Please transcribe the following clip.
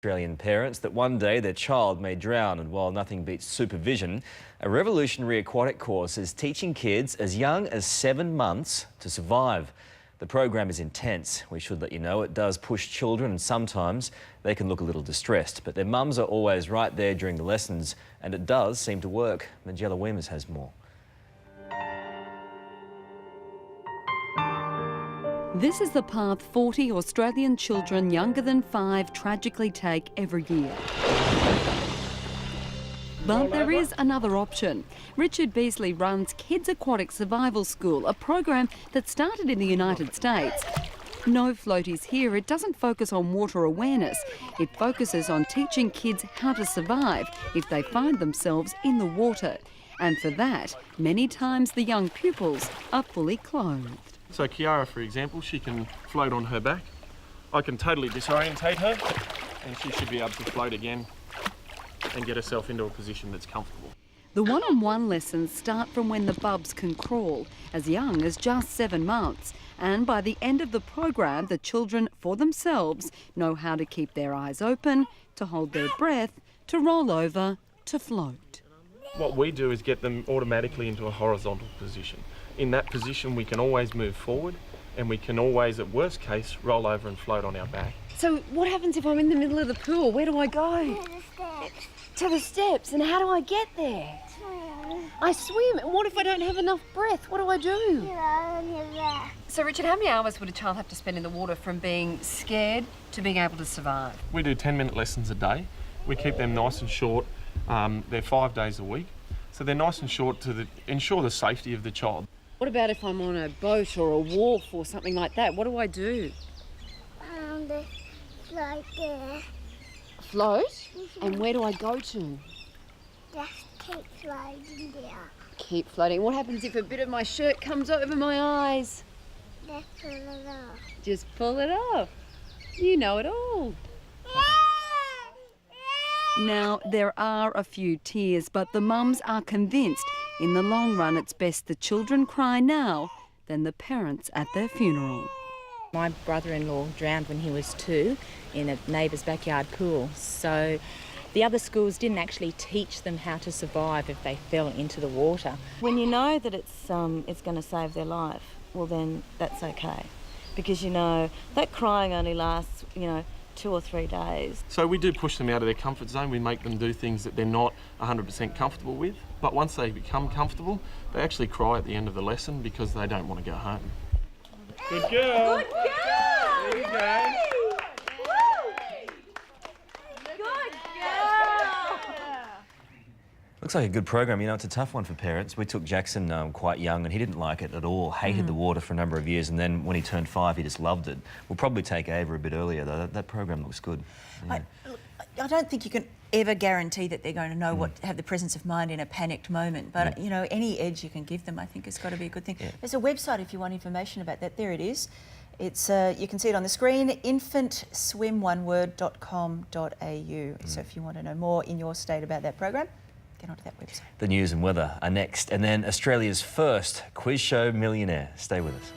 Australian parents that one day their child may drown, and while nothing beats supervision, a revolutionary aquatic course is teaching kids as young as 7 months to survive. The program is intense. We should let you know it does push children, and sometimes they can look a little distressed, but their mums are always right there during the lessons, and it does seem to work. Magella Weemers has more. This is the path 40 Australian children younger than 5 tragically take every year. But there is another option. Richard Beasley runs Kids Aquatic Survival School, a program that started in the United States. No floaties here. It doesn't focus on water awareness. It focuses on teaching kids how to survive if they find themselves in the water. And for that, many times the young pupils are fully clothed. So Kiara, for example, she can float on her back. I can totally disorientate her and she should be able to float again and get herself into a position that's comfortable. The one-on-one lessons start from when the bubs can crawl, as young as just 7 months. And by the end of the program, the children, for themselves, know how to keep their eyes open, to hold their breath, to roll over, to float. What we do is get them automatically into a horizontal position. In that position, we can always move forward and we can always, at worst case, roll over and float on our back. So what happens if I'm in the middle of the pool? Where do I go? To the steps. To the steps. And how do I get there? Swim. I swim. And what if I don't have enough breath? What do I do? You're on your back. So, Richard, how many hours would a child have to spend in the water from being scared to being able to survive? We do 10-minute lessons a day. We keep them nice and short. They're 5 days a week. So they're nice and short to ensure the safety of the child. What about if I'm on a boat or a wharf or something like that? What do I do? The float there. Float? And where do I go to? Just keep floating there. Keep floating. What happens if a bit of my shirt comes over my eyes? Just pull it off. Just pull it off. You know it all. Now, there are a few tears, but the mums are convinced in the long run it's best the children cry now than the parents at their funeral. My brother-in-law drowned when he was 2 in a neighbour's backyard pool, so the other schools didn't actually teach them how to survive if they fell into the water. When you know that it's going to save their life, well then that's okay, because you know that crying only lasts 2 or 3 days. So we do push them out of their comfort zone. We make them do things that they're not 100% comfortable with. But once they become comfortable, they actually cry at the end of the lesson because they don't want to go home. Good girl. Good girl. There you go. Looks like a good program. You know, it's a tough one for parents. We took Jackson quite young and he didn't like it at all, hated the water for a number of years, and then when he turned 5 he just loved it. We'll probably take Ava a bit earlier though. That program looks good. Yeah. I don't think you can ever guarantee that they're going to know have the presence of mind in a panicked moment, but you know, any edge you can give them I think has got to be a good thing. Yeah. There's a website if you want information about that. There it is. It's you can see it on the screen, infantswimmoneword.com.au. So if you want to know more in your state about that program, get onto that website. The news and weather are next, and then Australia's first quiz show millionaire. Stay with us.